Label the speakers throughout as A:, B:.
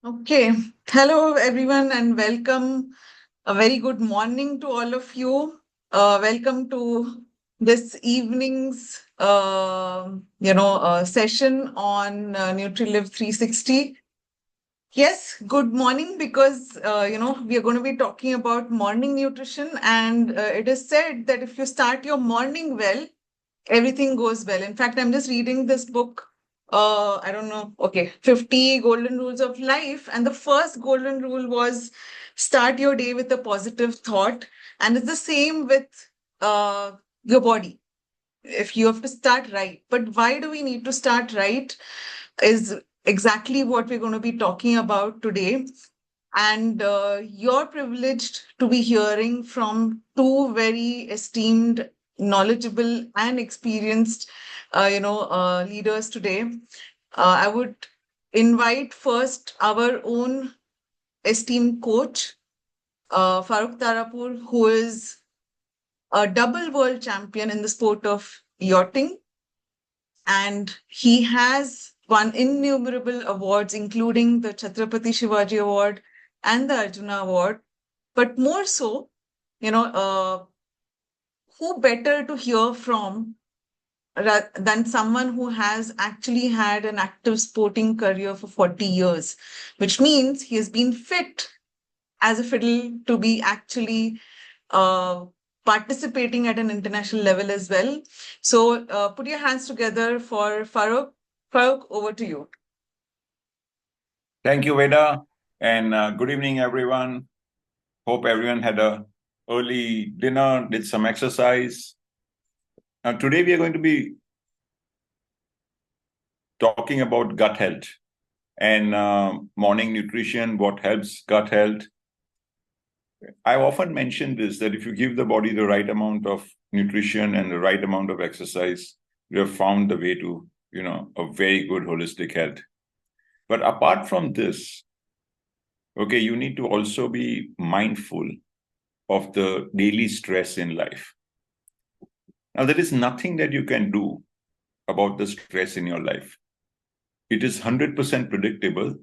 A: Okay. Hello, everyone, and welcome. A very good morning to all of you. Welcome to this evening's, session on NutriLive 360. Yes, good morning because, we are going to be talking about morning nutrition. And it is said that if you start your morning well, everything goes well. In fact, I'm just reading this book. I don't know. Okay, 50 golden rules of life. And the first golden rule was start your day with a positive thought. And it's the same with uh, your body. If you have to start right. But why do we need to start right is exactly what we're going to be talking about today. And you're privileged to be hearing from two very esteemed, knowledgeable, and experienced, leaders today. I would invite first our own esteemed coach, Farooq Tarapur, who is a double world champion in the sport of yachting, and he has won innumerable awards, including the Chhatrapati Shivaji Award and the Arjuna Award. But more so, who better to hear from than someone who has actually had an active sporting career for 40 years, which means he has been fit as a fiddle to be actually uh, participating at an international level as well. So put your hands together for Farooq. Farooq, over to you.
B: Thank you, Veda, and good evening, everyone. Hope everyone had a early dinner, did some exercise. Now, today we are going to be talking about gut health and morning nutrition, what helps gut health. I've often mentioned this, that if you give the body the right amount of nutrition and the right amount of exercise, you have found the way to, a very good holistic health. But apart from this, okay, you need to also be mindful of the daily stress in life. Now, there is nothing that you can do about the stress in your life. It is 100% predictable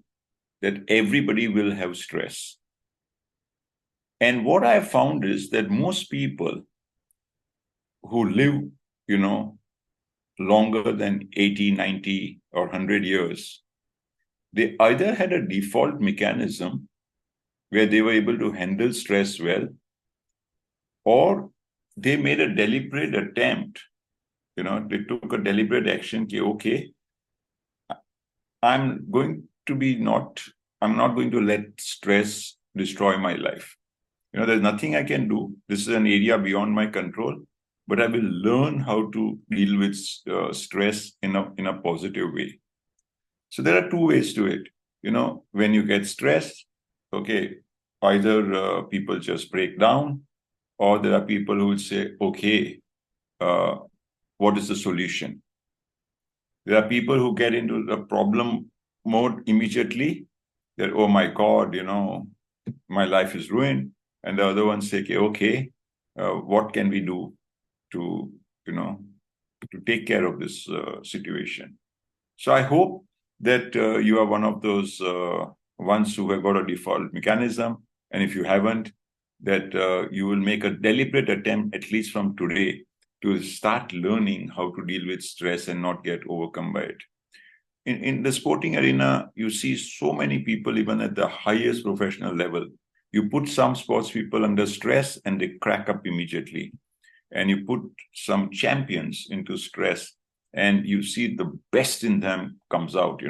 B: that everybody will have stress. And what I have found is that most people who live, longer than 80, 90, or 100 years, they either had a default mechanism where they were able to handle stress well, or they made a deliberate attempt, they took a deliberate action, okay, I'm not going to let stress destroy my life. There's nothing I can do. This is an area beyond my control, but I will learn how to deal with stress in a positive way. So there are two ways to it. When you get stressed, okay, either people just break down, or there are people who will say, okay, what is the solution? There are people who get into the problem mode immediately, that, oh my God, my life is ruined. And the other ones say, okay, what can we do to, to take care of this situation? So I hope that you are one of those ones who have got a default mechanism. And if you haven't, that you will make a deliberate attempt, at least from today, to start learning how to deal with stress and not get overcome by it. In the sporting arena, you see so many people, even at the highest professional level. You put some sports people under stress and they crack up immediately. And you put some champions into stress and you see the best in them comes out,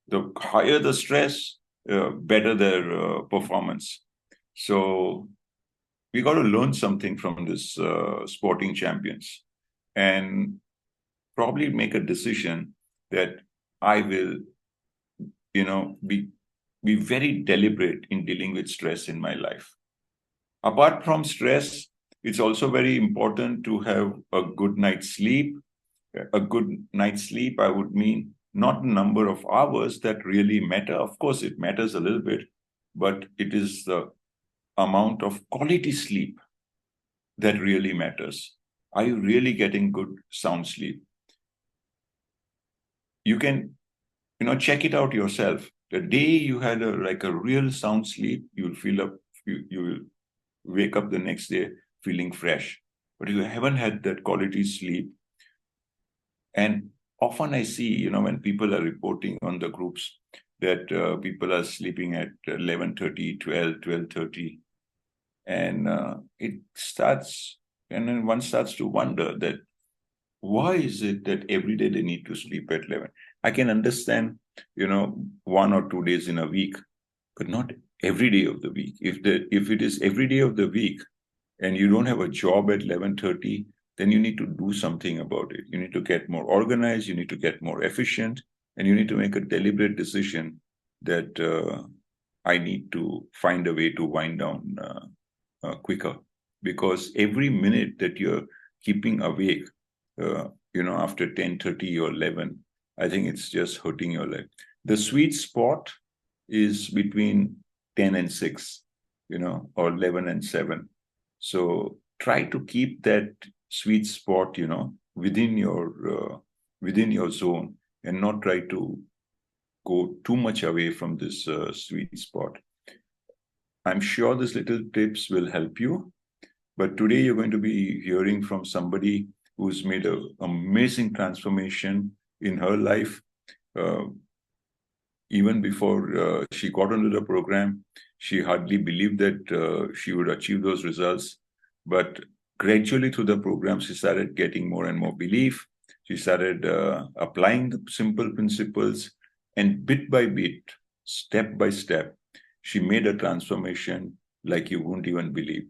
B: The higher the stress, better their performance. So we got to learn something from this sporting champions and probably make a decision that I will, be very deliberate in dealing with stress in my life. Apart from stress, it's also very important to have a good night's sleep. A good night's sleep, I would mean not the number of hours that really matter. Of course, it matters a little bit, but it is the amount of quality sleep that really matters. Are you really getting good sound sleep? You can, check it out yourself. The day you had like a real sound sleep, you'll feel up, you will wake up the next day feeling fresh. But you haven't had that quality sleep. And often I see, when people are reporting on the groups that people are sleeping at 11:30, 12:30, and it starts, and then one starts to wonder that why is it that every day they need to sleep at 11? I can understand, 1 or 2 days in a week, but not every day of the week. If it is every day of the week and you don't have a job at 11:30, then you need to do something about it. You need to get more organized, you need to get more efficient, and you need to make a deliberate decision that I need to find a way to wind down quicker. Because every minute that you're keeping awake, after 10:30 or 11, I think it's just hurting your life. The sweet spot is between 10 and 6, or 11 and 7. So try to keep that sweet spot, within your zone, and not try to go too much away from this sweet spot. I'm sure these little tips will help you. But today you're going to be hearing from somebody who's made an amazing transformation in her life. Even before she got into the program, she hardly believed that she would achieve those results. But gradually through the program, she started getting more and more belief. She started applying the simple principles, and bit by bit, step by step, she made a transformation like you won't even believe.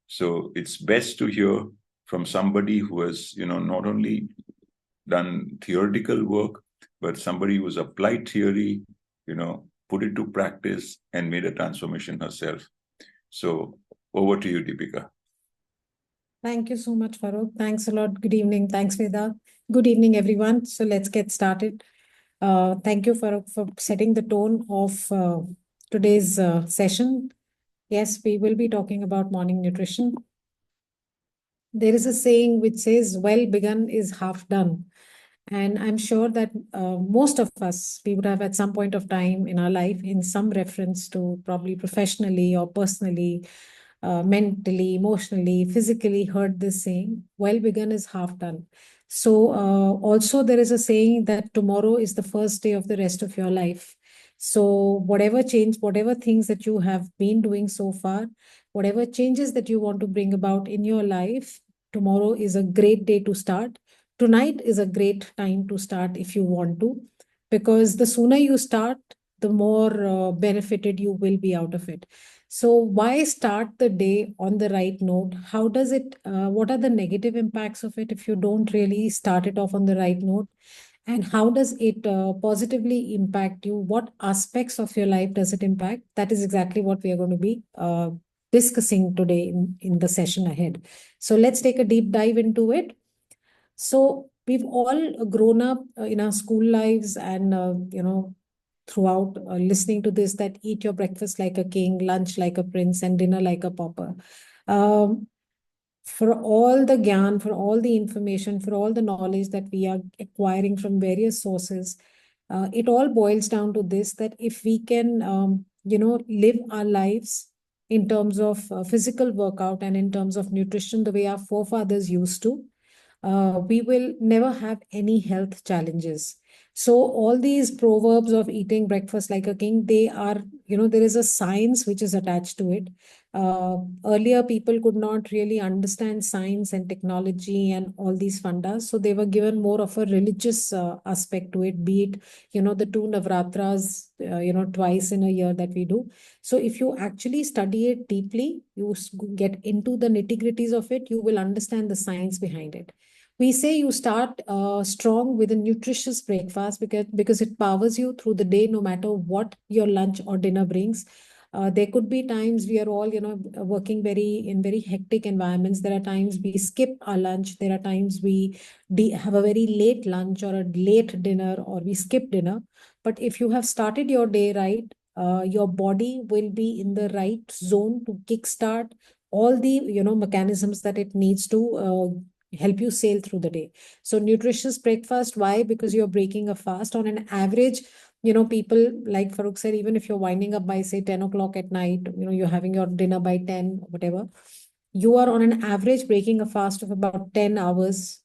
B: So it's best to hear from somebody who has, not only done theoretical work, but somebody who's applied theory, put it to practice and made a transformation herself. So over to you, Deepika.
C: Thank you so much, Farooq. Thanks a lot. Good evening. Thanks, Veda. Good evening, everyone. So let's get started. Thank you, Farooq, for setting the tone of today's session. Yes, we will be talking about morning nutrition. There is a saying which says, well begun is half done. And I'm sure that most of us, we would have at some point of time in our life, in some reference to probably professionally or personally, mentally, emotionally, physically heard this saying, well begun is half done. So also there is a saying that tomorrow is the first day of the rest of your life. So whatever change, whatever things that you have been doing so far, whatever changes that you want to bring about in your life, tomorrow is a great day to start. Tonight is a great time to start if you want to, because the sooner you start, the more benefited you will be out of it. So why start the day on the right note? How does it, what are the negative impacts of it if you don't really start it off on the right note? And how does it positively impact you? What aspects of your life does it impact? That is exactly what we are going to be discussing today in the session ahead. So let's take a deep dive into it. So we've all grown up in our school lives and, throughout listening to this, that eat your breakfast like a king, lunch like a prince, and dinner like a pauper. For all the gyan, for all the information, for all the knowledge that we are acquiring from various sources, it all boils down to this, that if we can, live our lives in terms of physical workout and in terms of nutrition the way our forefathers used to, we will never have any health challenges. So all these proverbs of eating breakfast like a king, they are, there is a science which is attached to it. Earlier, people could not really understand science and technology and all these fundas. So they were given more of a religious aspect to it, be it, the 2 Navratras, twice in a year that we do. So if you actually study it deeply, you get into the nitty-gritties of it, you will understand the science behind it. We say you start strong with a nutritious breakfast because it powers you through the day, no matter what your lunch or dinner brings. There could be times we are all, working in very hectic environments. There are times we skip our lunch. There are times we have a very late lunch or a late dinner, or we skip dinner. But if you have started your day right, your body will be in the right zone to kickstart all the, mechanisms that it needs to help you sail through the day. So nutritious breakfast, why? Because you're breaking a fast. On an average, people, like Farooq said, even if you're winding up by say 10 o'clock at night, you're having your dinner by 10, whatever, you are on an average breaking a fast of about 10 hours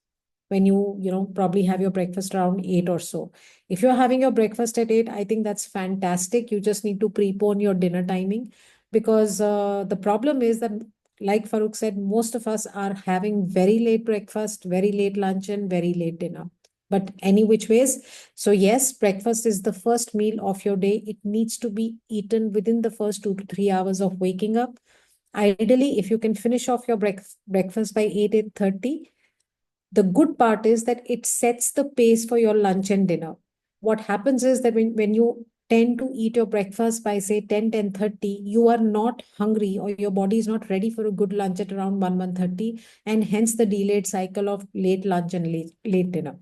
C: when you probably have your breakfast around 8 or so. If you're having your breakfast at 8, I think that's fantastic. You just need to prepone your dinner timing, because the problem is that, like Farooq said, most of us are having very late breakfast, very late lunch, and very late dinner. But any which ways, so yes, breakfast is the first meal of your day. It needs to be eaten within the first 2 to 3 hours of waking up. Ideally, if you can finish off your breakfast by 8, 8:30, the good part is that it sets the pace for your lunch and dinner. What happens is that when you tend to eat your breakfast by say 10, 10:30, you are not hungry, or your body is not ready for a good lunch at around 1, 1:30, and hence the delayed cycle of late lunch and late dinner.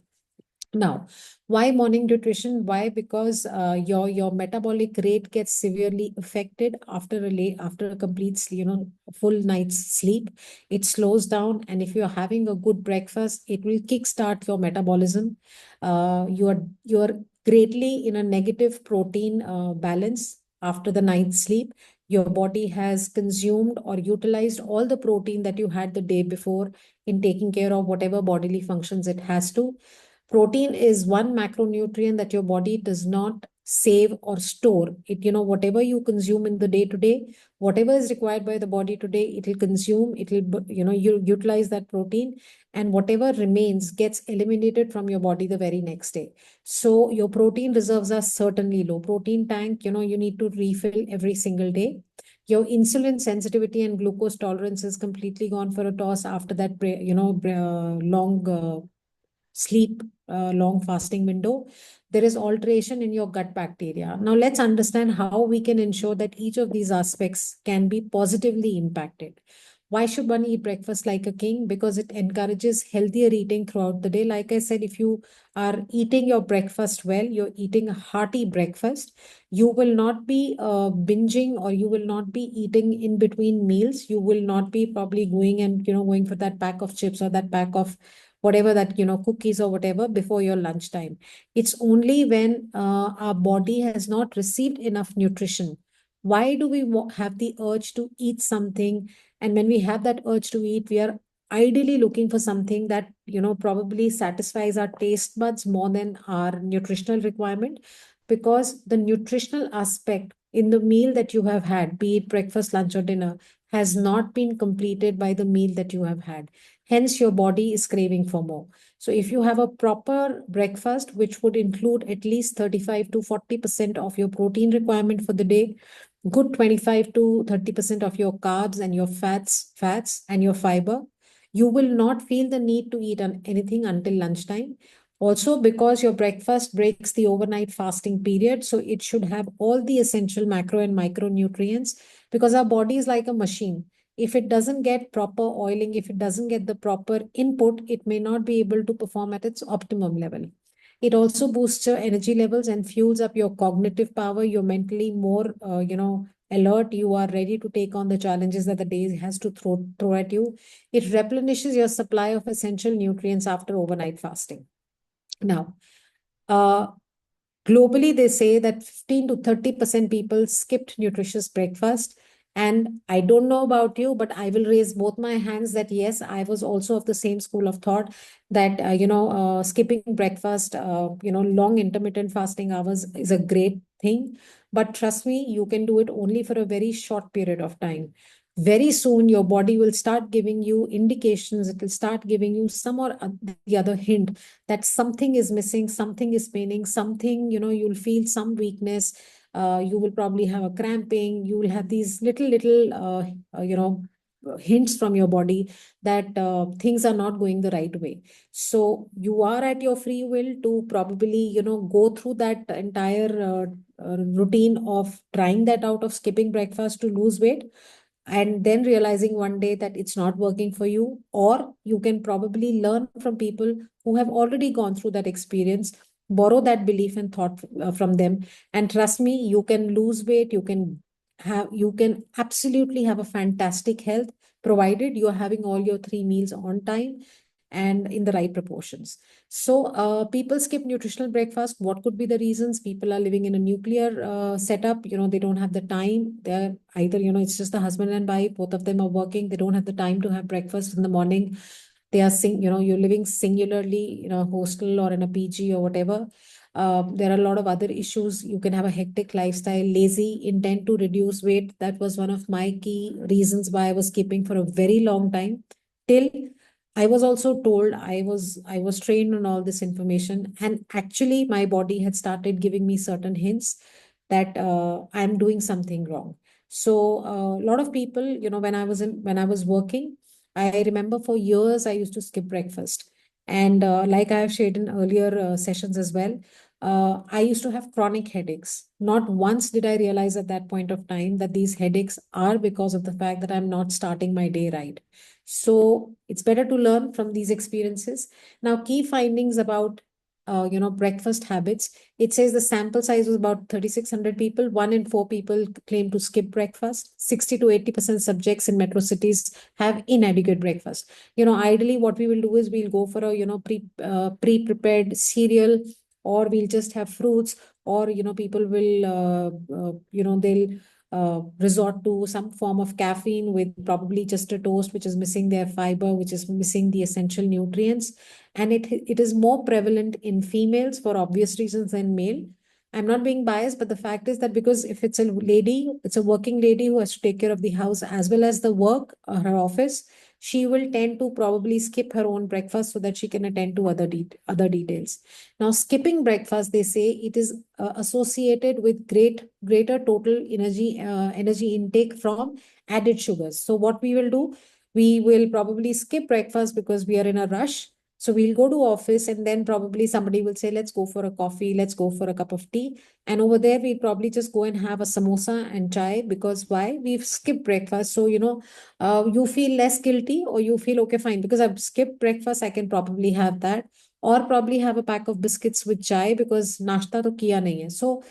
C: Now, why morning nutrition? Why? Because your metabolic rate gets severely affected after a complete full night's sleep. It slows down, and if you're having a good breakfast, it will kickstart your metabolism. You are greatly in a negative protein balance after the night's sleep. Your body has consumed or utilized all the protein that you had the day before in taking care of whatever bodily functions it has to. Protein is one macronutrient that your body does not save or store. Whatever you consume in the day to day, whatever is required by the body today, it will consume, you utilize that protein, and whatever remains gets eliminated from your body the very next day. So your protein reserves are certainly low. Protein tank, you need to refill every single day. Your insulin sensitivity and glucose tolerance is completely gone for a toss after that, long sleep, long fasting window. There is alteration in your gut bacteria. Now, let's understand how we can ensure that each of these aspects can be positively impacted. Why should one eat breakfast like a king? Because it encourages healthier eating throughout the day. Like I said, if you are eating your breakfast well, you're eating a hearty breakfast, you will not be binging, or you will not be eating in between meals. You will not be probably going for that pack of chips or that pack of whatever that, cookies or whatever before your lunchtime. It's only when our body has not received enough nutrition. Why do we have the urge to eat something? And when we have that urge to eat, we are ideally looking for something that, probably satisfies our taste buds more than our nutritional requirement, because the nutritional aspect in the meal that you have had, be it breakfast, lunch, or dinner, has not been completed by the meal that you have had. Hence, your body is craving for more. So if you have a proper breakfast, which would include at least 35 to 40% of your protein requirement for the day, good 25 to 30% of your carbs and your fats and your fiber, you will not feel the need to eat anything until lunchtime. Also, because your breakfast breaks the overnight fasting period, so it should have all the essential macro and micronutrients, because our body is like a machine. If it doesn't get proper oiling, if it doesn't get the proper input, it may not be able to perform at its optimum level. It also boosts your energy levels and fuels up your cognitive power. You're mentally more, alert. You are ready to take on the challenges that the day has to throw at you. It replenishes your supply of essential nutrients after overnight fasting. Now, uh, globally, they say that 15 to 30% people skipped nutritious breakfast. And I don't know about you, but I will raise both my hands that yes, I was also of the same school of thought that, skipping breakfast, long intermittent fasting hours is a great thing. But trust me, you can do it only for a very short period of time. Very soon, your body will start giving you indications. It will start giving you some or the other hint that something is missing, something is paining, something, you'll feel some weakness. You will probably have a cramping. You will have these little, hints from your body that things are not going the right way. So you are at your free will to probably, go through that entire routine of trying that out, of skipping breakfast to lose weight, and then realizing one day that it's not working for you. Or you can probably learn from people who have already gone through that experience, borrow that belief and thought from them, and trust me, you can lose weight, you can absolutely have a fantastic health, provided you're having all your 3 meals on time. and in the right proportions. So people skip nutritional breakfast. What could be the reasons? People are living in a nuclear setup. They don't have the time. They're either, it's just the husband and wife, both of them are working. They don't have the time to have breakfast in the morning. They are you're living singularly in a hostel or in a PG or whatever. There are a lot of other issues. You can have a hectic lifestyle, lazy, intent to reduce weight. That was one of my key reasons why I was keeping for a very long time, till I was also told, I was trained on all this information, and actually my body had started giving me certain hints that I'm doing something wrong. So a lot of people, when I was working, I remember for years I used to skip breakfast, and like I have shared in earlier sessions as well. I used to have chronic headaches. Not once did I realize at that point of time that these headaches are because of the fact that I'm not starting my day right. So it's better to learn from these experiences. Now, key findings about breakfast habits. It says the sample size was about 3,600 people. 1 in 4 people claim to skip breakfast. 60 to 80% subjects in metro cities have inadequate breakfast. Ideally, what we will do is we'll go for a pre-prepared cereal, or we'll just have fruits, or people will they'll resort to some form of caffeine with probably just a toast, which is missing their fiber, which is missing the essential nutrients. And it is more prevalent in females for obvious reasons than male. I'm not being biased, but the fact is that because if it's a lady, it's a working lady who has to take care of the house as well as the work, her office, she will tend to probably skip her own breakfast so that she can attend to other details. Now, skipping breakfast, they say it is associated with greater total energy intake from added sugars. So what we will do, we will probably skip breakfast because we are in a rush. So we'll go to office, and then probably somebody will say, let's go for a coffee, let's go for a cup of tea. And over there, we probably just go and have a samosa and chai, because why? We've skipped breakfast. So, you feel less guilty, or you feel, okay, fine, because I've skipped breakfast, I can probably have that, or probably have a pack of biscuits with chai because nashta to kiya nahi hai. So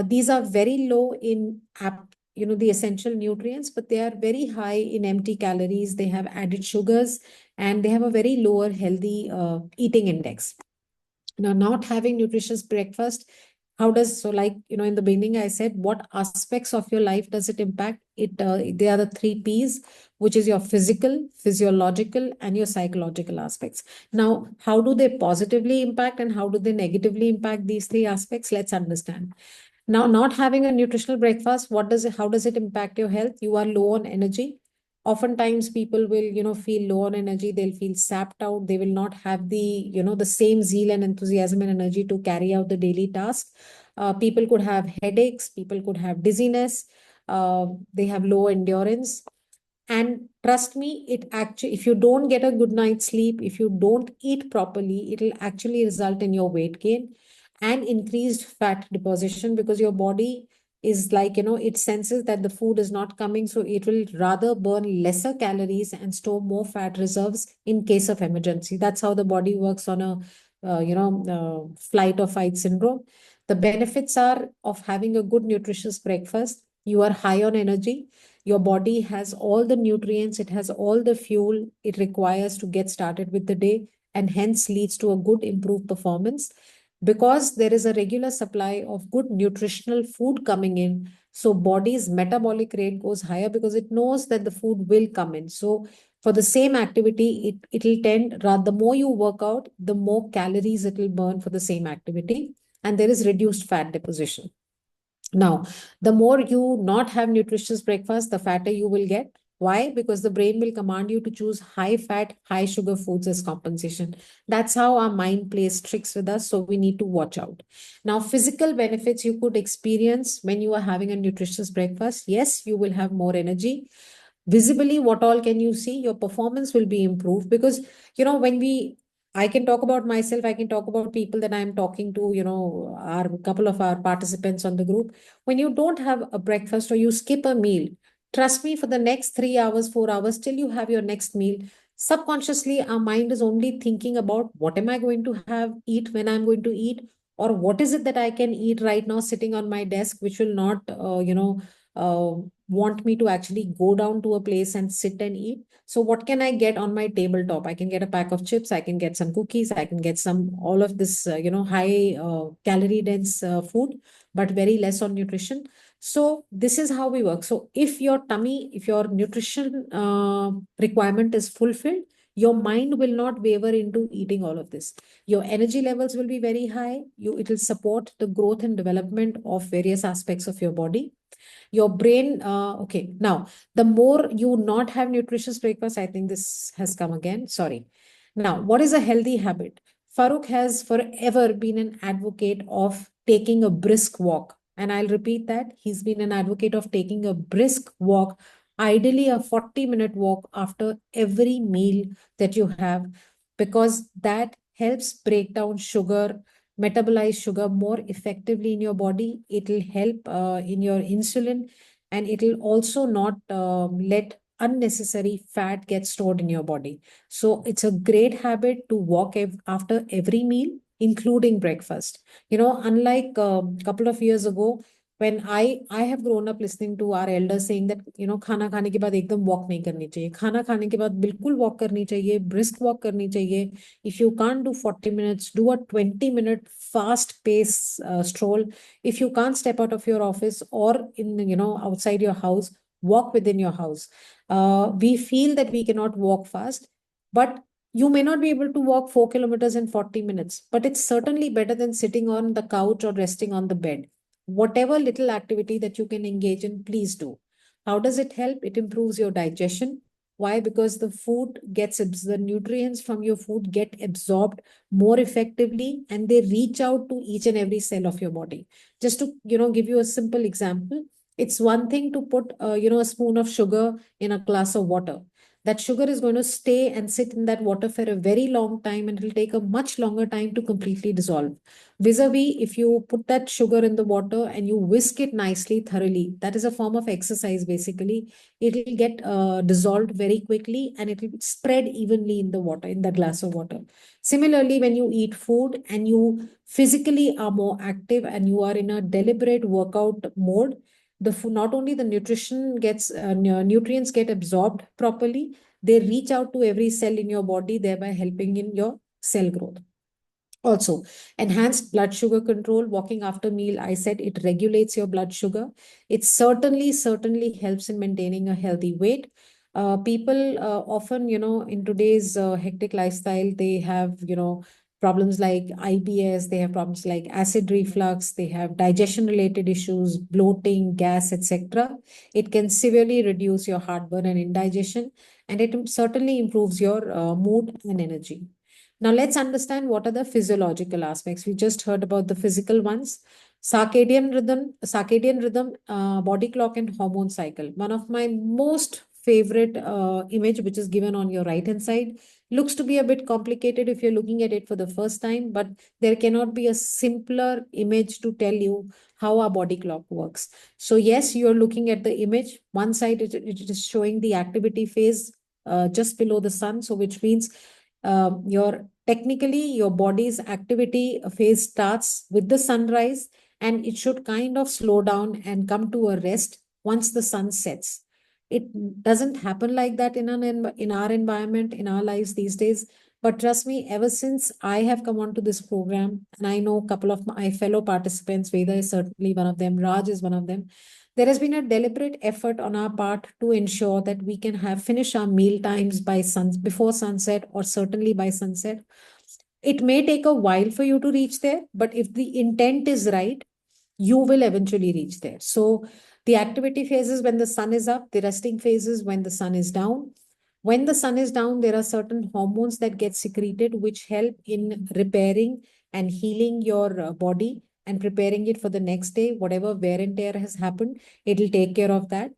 C: these are very low in the essential nutrients, but they are very high in empty calories. They have added sugars, and they have a very lower healthy eating index. Now, not having nutritious breakfast, like, in the beginning, I said, what aspects of your life does it impact? They are the 3 Ps, which is your physical, physiological, and your psychological aspects. Now, how do they positively impact and how do they negatively impact these 3 aspects? Let's understand. Now, not having a nutritional breakfast, how does it impact your health? You are low on energy. Oftentimes people will, feel low on energy. They'll feel sapped out. They will not have the same zeal and enthusiasm and energy to carry out the daily task. People could have headaches. People could have dizziness. They have low endurance. And trust me, if you don't get a good night's sleep, if you don't eat properly, it'll actually result in your weight gain and increased fat deposition, because your body is like, it senses that the food is not coming. So it will rather burn lesser calories and store more fat reserves in case of emergency. That's how the body works on a, flight or fight syndrome. The benefits are of having a good nutritious breakfast. You are high on energy. Your body has all the nutrients, it has all the fuel it requires to get started with the day, and hence leads to a good improved performance, because there is a regular supply of good nutritional food coming in. So body's metabolic rate goes higher because it knows that the food will come in. So for the same activity, it'll tend, the more you work out, the more calories it will burn for the same activity, and there is reduced fat deposition. Now, the more you not have nutritious breakfast, the fatter you will get. Why? Because the brain will command you to choose high fat, high sugar foods as compensation. That's how our mind plays tricks with us. So we need to watch out. Now, physical benefits you could experience when you are having a nutritious breakfast. Yes, you will have more energy. Visibly, what all can you see? Your performance will be improved, because, I can talk about myself, I can talk about people that I'm talking to, our couple of our participants on the group. When you don't have a breakfast or you skip a meal, trust me, for the next 3 hours, 4 hours, till you have your next meal, subconsciously our mind is only thinking about what am I going to eat when I'm going to eat, or what is it that I can eat right now sitting on my desk, which will not, want me to actually go down to a place and sit and eat. So what can I get on my tabletop? I can get a pack of chips, I can get some cookies, I can get some all of this high calorie dense food, but very less on nutrition. So this is how we work. So if your tummy, if your nutrition requirement is fulfilled, your mind will not waver into eating all of this. Your energy levels will be very high. It will support the growth and development of various aspects of your body. Your brain, okay. Now, the more you not have nutritious breakfast, I think this has come again. Sorry. Now, what is a healthy habit? Farooq has forever been an advocate of taking a brisk walk. And I'll repeat that. He's been an advocate of taking a brisk walk, ideally a 40-minute walk after every meal that you have, because that helps break down sugar, metabolize sugar more effectively in your body. It will help in your insulin, and it will also not let unnecessary fat get stored in your body. So it's a great habit to walk after every meal, including breakfast. Unlike a couple of years ago, when I have grown up listening to our elders saying that खाना खाने के बाद एकदम walk नहीं करनी चाहिए, खाना खाने के बाद बिल्कुल walk करनी चाहिए, brisk walk करनी चाहिए. If you can't do 40 minutes, do a 20-minute fast pace stroll. If you can't step out of your office or in outside your house, walk within your house. We feel that we cannot walk fast, but you may not be able to walk 4 kilometers in 40 minutes, but it's certainly better than sitting on the couch or resting on the bed. Whatever little activity that you can engage in, please do. How does it help? It improves your digestion. Why? Because the nutrients from your food get absorbed more effectively, and they reach out to each and every cell of your body. Just to give you a simple example, it's one thing to put a spoon of sugar in a glass of water. That sugar is going to stay and sit in that water for a very long time, and it will take a much longer time to completely dissolve. Vis-a-vis, if you put that sugar in the water and you whisk it nicely, thoroughly, that is a form of exercise basically. It will get dissolved very quickly, and it will spread evenly in the water, in the glass of water. Similarly, when you eat food and you physically are more active and you are in a deliberate workout mode, the food, not only the nutrients get absorbed properly, they reach out to every cell in your body, thereby helping in your cell growth. Also, enhanced blood sugar control. Walking after meal, I said it regulates your blood sugar. It certainly helps in maintaining a healthy weight. People often, in today's hectic lifestyle, they have, problems like IBS, they have problems like acid reflux, they have digestion related issues, bloating, gas, etc. It can severely reduce your heartburn and indigestion, and it certainly improves your mood and energy. Now let's understand what are the physiological aspects. We just heard about the physical ones. Circadian rhythm, body clock and hormone cycle. One of my most favorite image, which is given on your right hand side, looks to be a bit complicated if you're looking at it for the first time, but there cannot be a simpler image to tell you how our body clock works. So yes, you're looking at the image. One side it is showing the activity phase just below the sun, so which means your body's activity phase starts with the sunrise, and it should kind of slow down and come to a rest once the sun sets. It doesn't happen like that in our environment, in our lives these days. But trust me, ever since I have come onto this program, and I know a couple of my fellow participants, Veda is certainly one of them, Raj is one of them, there has been a deliberate effort on our part to ensure that we can finish our meal times before sunset, or certainly by sunset. It may take a while for you to reach there, but if the intent is right, you will eventually reach there. So the activity phases when the sun is up, the resting phases when the sun is down. When the sun is down, there are certain hormones that get secreted, which help in repairing and healing your body and preparing it for the next day. Whatever wear and tear has happened, it will take care of that.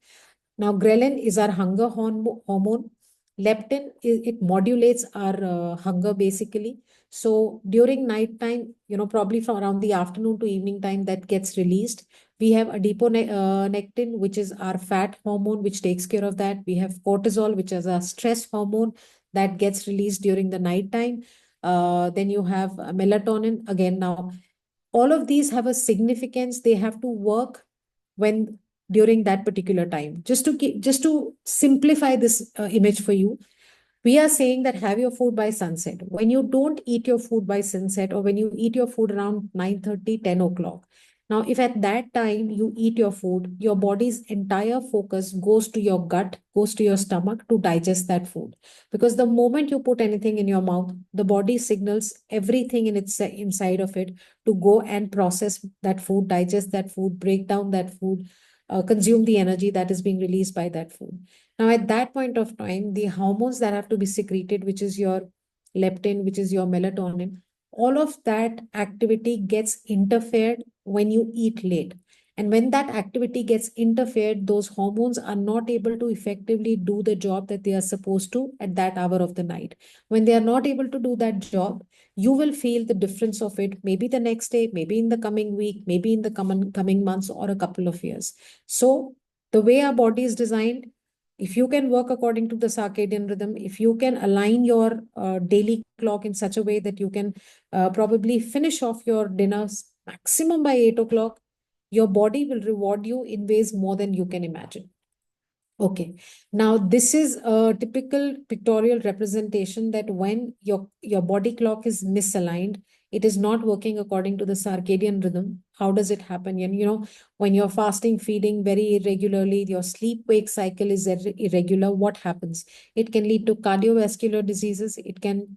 C: Now, ghrelin is our hunger hormone. Leptin, it modulates our hunger basically. So during night time, probably from around the afternoon to evening time, that gets released. We have adiponectin, which is our fat hormone, which takes care of that. We have cortisol, which is a stress hormone that gets released during the night time. Then you have melatonin. Again, now all of these have a significance. They have to work when during that particular time. Just to simplify this image for you, we are saying that have your food by sunset. When you don't eat your food by sunset, or when you eat your food around 9:30, 10 o'clock, now if at that time you eat your food, your body's entire focus goes to your gut, goes to your stomach to digest that food. Because the moment you put anything in your mouth, the body signals everything in its inside of it to go and process that food, digest that food, break down that food, consume the energy that is being released by that food. Now, at that point of time, the hormones that have to be secreted, which is your leptin, which is your melatonin, all of that activity gets interfered when you eat late. And when that activity gets interfered, those hormones are not able to effectively do the job that they are supposed to at that hour of the night. When they are not able to do that job, you will feel the difference of it maybe the next day, maybe in the coming week, maybe in the coming months or a couple of years. So the way our body is designed, if you can work according to the circadian rhythm, if you can align your daily clock in such a way that you can probably finish off your dinners maximum by 8 o'clock, your body will reward you in ways more than you can imagine. Okay, now this is a typical pictorial representation that when your body clock is misaligned, it is not working according to the circadian rhythm. How does it happen? And when you're fasting, feeding very irregularly, your sleep-wake cycle is irregular, what happens? It can lead to cardiovascular diseases.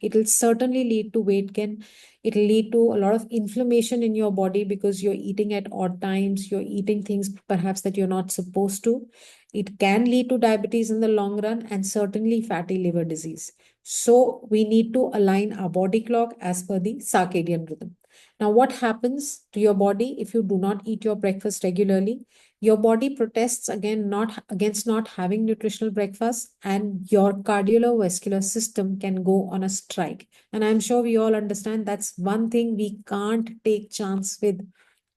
C: It'll certainly lead to weight gain. It'll lead to a lot of inflammation in your body because you're eating at odd times, you're eating things perhaps that you're not supposed to. It can lead to diabetes in the long run and certainly fatty liver disease. So we need to align our body clock as per the circadian rhythm. Now, what happens to your body if you do not eat your breakfast regularly? Your body protests against not having nutritional breakfast, and your cardiovascular system can go on a strike. And I'm sure we all understand that's one thing we can't take chance with,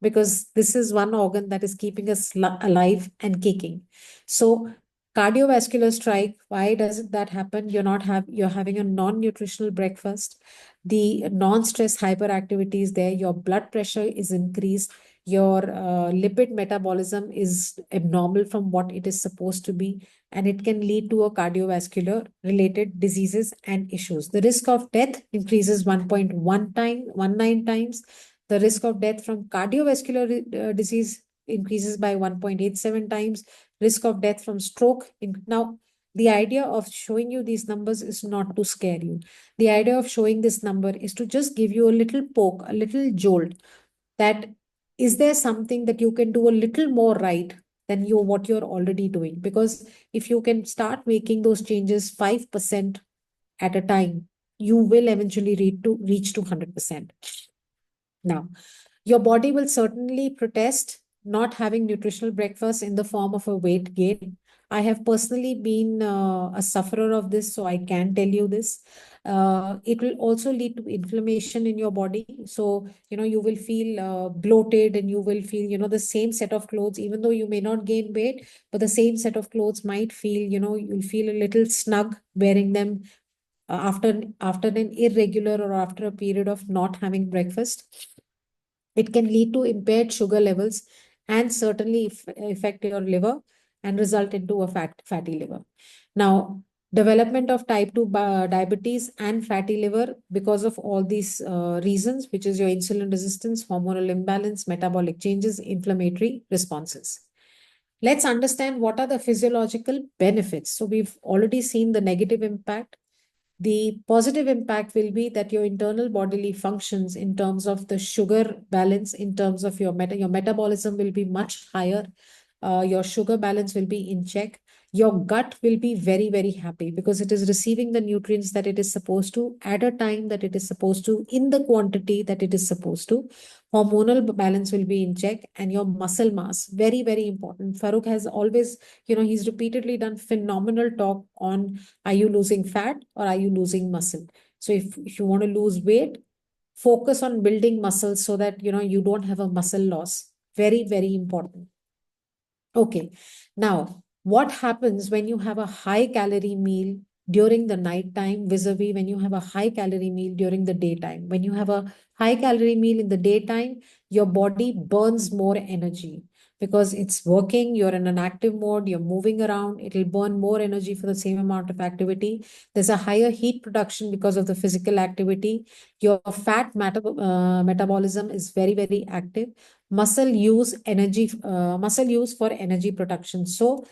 C: because this is one organ that is keeping us alive and kicking. So cardiovascular strike, why does that happen? You're having a non-nutritional breakfast. The non-stress hyperactivity is there. Your blood pressure is increased. Your lipid metabolism is abnormal from what it is supposed to be, and it can lead to a cardiovascular related diseases and issues. The risk of death increases 1.19 times. The risk of death from cardiovascular disease increases by 1.87 times. Risk of death from stroke. Now, the idea of showing you these numbers is not to scare you. The idea of showing this number is to just give you a little poke, a little jolt, that is there something that you can do a little more right than what you're already doing? Because if you can start making those changes 5% at a time, you will eventually reach to 100%. Now, your body will certainly protest not having nutritional breakfast in the form of a weight gain. I have personally been a sufferer of this, so I can tell you this. It will also lead to inflammation in your body. So, you will feel bloated, and you will feel, the same set of clothes, even though you may not gain weight, but the same set of clothes might feel, you'll feel a little snug wearing them after an irregular or after a period of not having breakfast. It can lead to impaired sugar levels and certainly affect your liver and result into a fatty liver. Now, development of type 2 diabetes and fatty liver because of all these reasons, which is your insulin resistance, hormonal imbalance, metabolic changes, inflammatory responses. Let's understand what are the physiological benefits. So we've already seen the negative impact. The positive impact will be that your internal bodily functions in terms of the sugar balance, in terms of your metabolism will be much higher. Your sugar balance will be in check. Your gut will be very, very happy because it is receiving the nutrients that it is supposed to at a time that it is supposed to, in the quantity that it is supposed to. Hormonal balance will be in check, and your muscle mass, very, very important. Farokh has always, he's repeatedly done phenomenal talk on, are you losing fat or are you losing muscle? So if you want to lose weight, focus on building muscles so that, you don't have a muscle loss. Very, very important. Okay. Now, what happens when you have a high calorie meal during the night time vis-a-vis when you have a high calorie meal during the daytime? When you have a high calorie meal in the daytime, your body burns more energy. because it's working. You're in an active mode, you're moving around, it'll burn more energy for the same amount of activity. There's a higher heat production because of the physical activity. Your metabolism is very, very active. Muscle use for energy production. So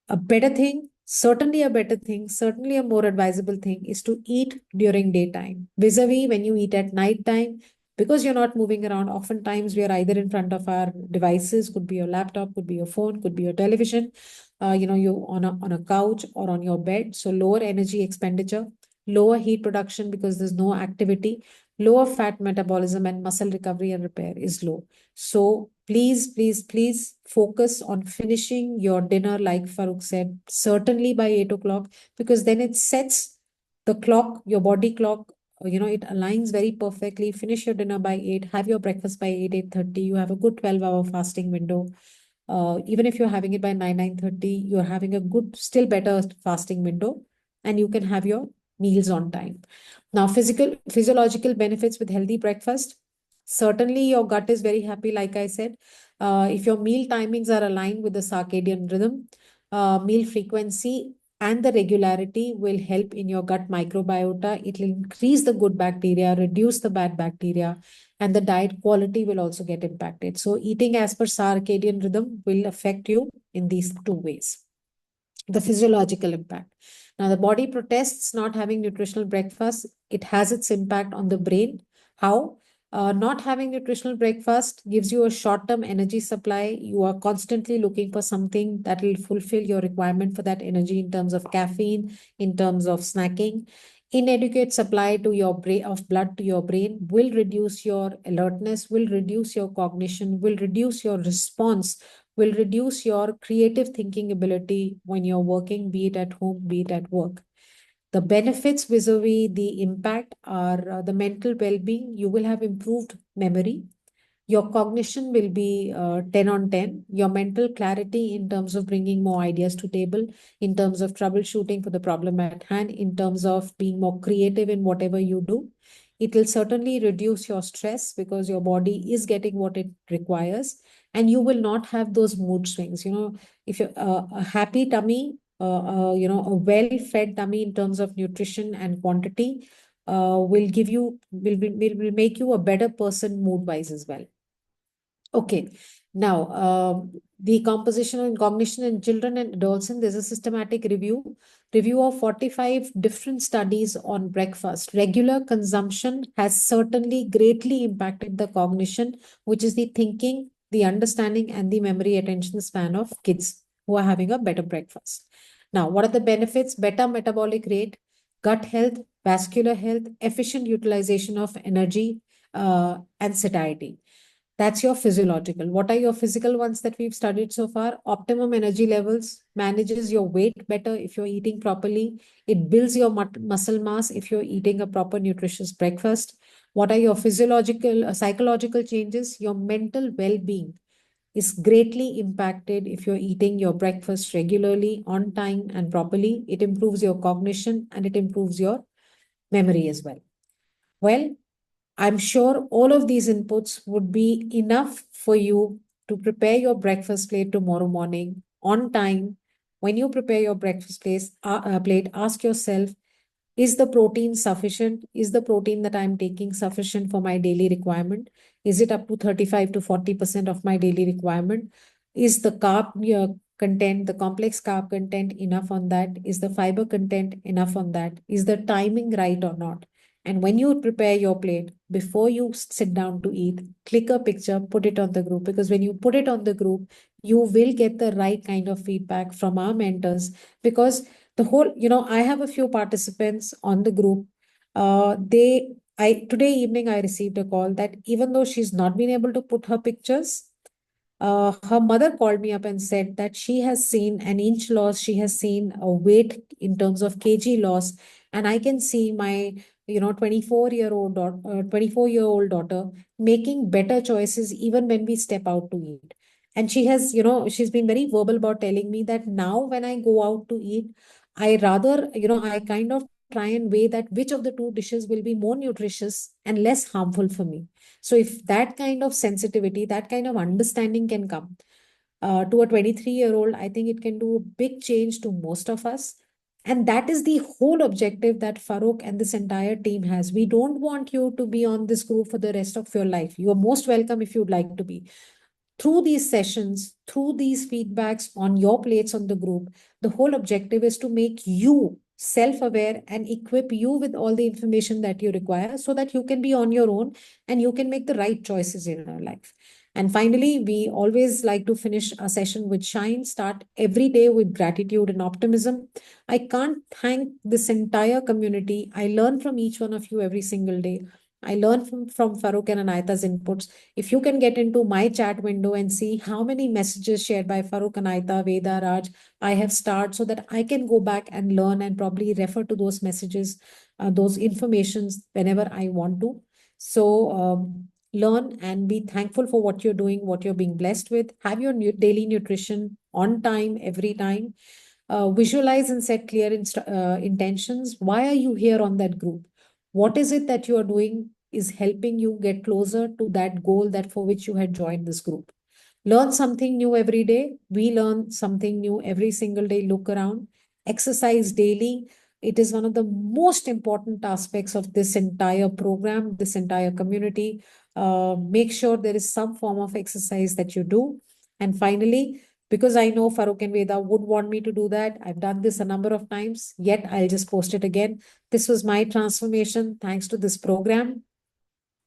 C: a better thing, certainly a better thing, certainly a more advisable thing is to eat during daytime. Vis-a-vis when you eat at night time, because you're not moving around, oftentimes we are either in front of our devices, could be your laptop, could be your phone, could be your television, you on a couch or on your bed. So lower energy expenditure, lower heat production because there's no activity, lower fat metabolism, and muscle recovery and repair is low. So please, please, please focus on finishing your dinner, like Farooq said, certainly by 8 o'clock, because then it sets the clock, your body clock, it aligns very perfectly. Finish your dinner by 8, have your breakfast by 8, 8:30. You have a good 12-hour fasting window. Even if you're having it by 9, 9:30, you're having a good, still better fasting window, and you can have your meals on time. Now, physiological benefits with healthy breakfast. Certainly, your gut is very happy, like I said. If your meal timings are aligned with the circadian rhythm, meal frequency and the regularity will help in your gut microbiota. It will increase the good bacteria, reduce the bad bacteria, and the diet quality will also get impacted. So, eating as per circadian rhythm will affect you in these two ways. The physiological impact. Now, the body protests not having nutritional breakfast. It has its impact on the brain. How? Not having nutritional breakfast gives you a short-term energy supply. You are constantly looking for something that will fulfill your requirement for that energy in terms of caffeine, in terms of snacking. Inadequate supply to your brain of blood to your brain will reduce your alertness, will reduce your cognition, will reduce your response, will reduce your creative thinking ability when you're working, be it at home, be it at work. The benefits vis-a-vis the impact are the mental well-being. You will have improved memory. Your cognition will be 10 on 10. Your mental clarity in terms of bringing more ideas to table, in terms of troubleshooting for the problem at hand, in terms of being more creative in whatever you do. It will certainly reduce your stress because your body is getting what it requires, and you will not have those mood swings. If you're a happy tummy, a well-fed tummy in terms of nutrition and quantity will make you a better person mood-wise as well. Okay. Now, the composition and cognition in children and adolescents, there's a systematic review of 45 different studies on breakfast. Regular consumption has certainly greatly impacted the cognition, which is the thinking, the understanding, and the memory attention span of kids who are having a better breakfast. Now, what are the benefits? Better metabolic rate, gut health, vascular health, efficient utilization of energy, and satiety. That's your physiological. What are your physical ones that we've studied so far? Optimum energy levels, manages your weight better if you're eating properly. It builds your muscle mass if you're eating a proper nutritious breakfast. What are your psychological changes? Your mental well-being is greatly impacted if you're eating your breakfast regularly, on time, and properly. It improves your cognition and it improves your memory as well. Well, I'm sure all of these inputs would be enough for you to prepare your breakfast plate tomorrow morning on time. When you prepare your breakfast plate, ask yourself, is the protein sufficient? Is the protein that I'm taking sufficient for my daily requirement? Is it up to 35 to 40% of my daily requirement? Is the carb content, the complex carb content enough on that? Is the fiber content enough on that? Is the timing right or not? And when you prepare your plate, before you sit down to eat, click a picture, put it on the group, because when you put it on the group, you will get the right kind of feedback from our mentors. Because I have a few participants on the group. Today evening, I received a call that even though she's not been able to put her pictures, her mother called me up and said that she has seen an inch loss, she has seen a weight in terms of kg loss, and I can see my 24-year-old daughter making better choices even when we step out to eat. And she's been very verbal about telling me that now when I go out to eat, I kind of try and weigh that which of the two dishes will be more nutritious and less harmful for me. So if that kind of sensitivity, that kind of understanding can come to a 23-year-old, I think it can do a big change to most of us. And that is the whole objective that Farokh and this entire team has. We don't want you to be on this group for the rest of your life. You are most welcome if you'd like to be. Through these sessions, through these feedbacks on your plates on the group, the whole objective is to make you self-aware and equip you with all the information that you require so that you can be on your own and you can make the right choices in your life. And finally, we always like to finish a session with shine, start every day with gratitude and optimism. I can't thank this entire community. I learn from each one of you every single day. I learn from Farokh and Anayata's inputs. If you can get into my chat window and see how many messages shared by Farokh, Anayata, Veda, Raj, I have starred so that I can go back and learn and probably refer to those messages, those informations whenever I want to. So learn and be thankful for what you're doing, what you're being blessed with. Have your daily nutrition on time, every time. Visualize and set clear intentions. Why are you here on that group? What is it that you are doing is helping you get closer to that goal that for which you had joined this group? Learn something new every day. We learn something new every single day. Look around. Exercise daily. It is one of the most important aspects of this entire program, this entire community. Make sure there is some form of exercise that you do. And finally, because I know Farokh and Veda would want me to do that, I've done this a number of times, yet I'll just post it again. This was my transformation thanks to this program.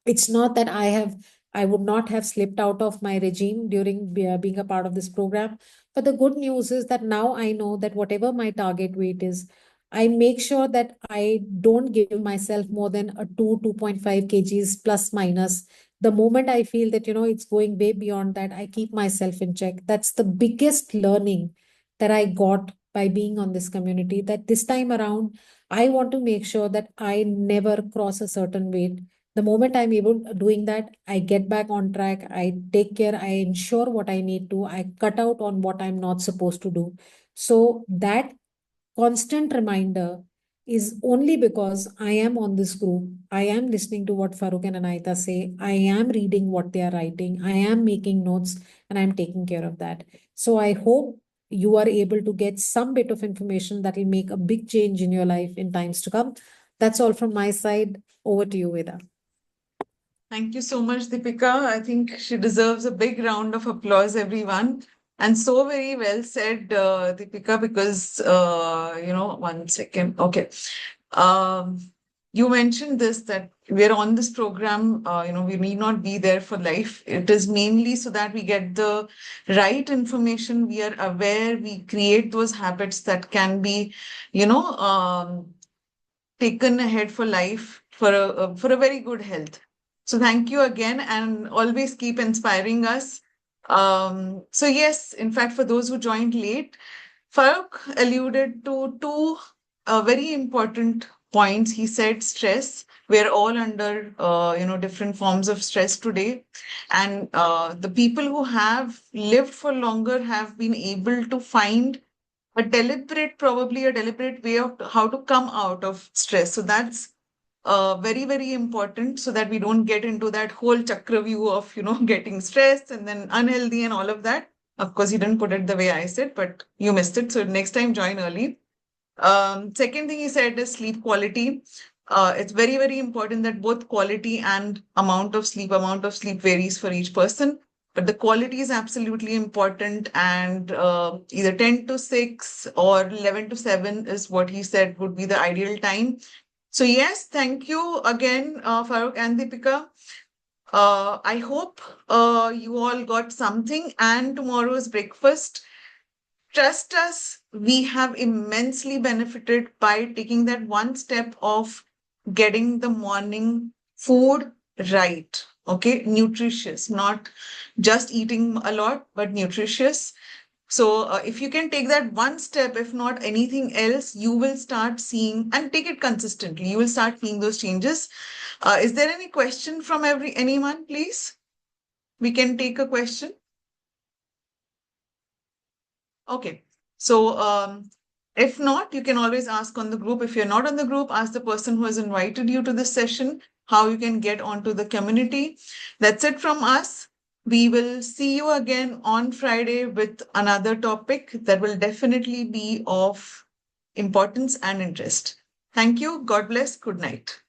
C: It's not that I would not have slipped out of my regime during being a part of this program. But the good news is that now I know that whatever my target weight is, I make sure that I don't give myself more than a 2.5 kgs plus minus. The moment I feel that, it's going way beyond that, I keep myself in check. That's the biggest learning that I got by being on this community, that this time around, I want to make sure that I never cross a certain weight. The moment I'm able doing that, I get back on track. I take care. I ensure what I need to. I cut out on what I'm not supposed to do. So that constant reminder is only because I am on this group. I am listening to what Farokh and Anayata say. I am reading what they are writing. I am making notes and I'm taking care of that. So I hope you are able to get some bit of information that will make a big change in your life in times to come. That's all from my side. Over to you, Veda.
A: Thank you so much, Deepika. I think she deserves a big round of applause, everyone. And so very well said, Deepika, because, 1 second. Okay. You mentioned this, that we're on this program, we need not be there for life. It is mainly so that we get the right information, we are aware, we create those habits that can be, taken ahead for life for a very good health. So thank you again, and always keep inspiring us. So yes, in fact, for those who joined late, Farokh alluded to two very important points. He said stress. We're all under different forms of stress today, and the people who have lived for longer have been able to find probably a deliberate way of how to come out of stress. So that's very, very important, so that we don't get into that whole chakra view of, getting stressed and then unhealthy and all of that. Of course, you didn't put it the way I said, but you missed it. So next time, join early. Second thing he said is sleep quality. It's very, very important that both quality and amount of sleep varies for each person. But the quality is absolutely important, and either 10 to 6 or 11 to 7 is what he said would be the ideal time. So yes, thank you again, Farokh and Deepika. I hope you all got something, and tomorrow's breakfast. Trust us, we have immensely benefited by taking that one step of getting the morning food right. Okay, nutritious, not just eating a lot, but nutritious. So if you can take that one step, if not anything else, you will start seeing, and take it consistently, you will start seeing those changes. Is there any question from anyone, please? We can take a question. Okay. So If not, you can always ask on the group. If you're not on the group, ask the person who has invited you to this session how you can get onto the community. That's it from us. We will see you again on Friday with another topic that will definitely be of importance and interest. Thank you. God bless. Good night.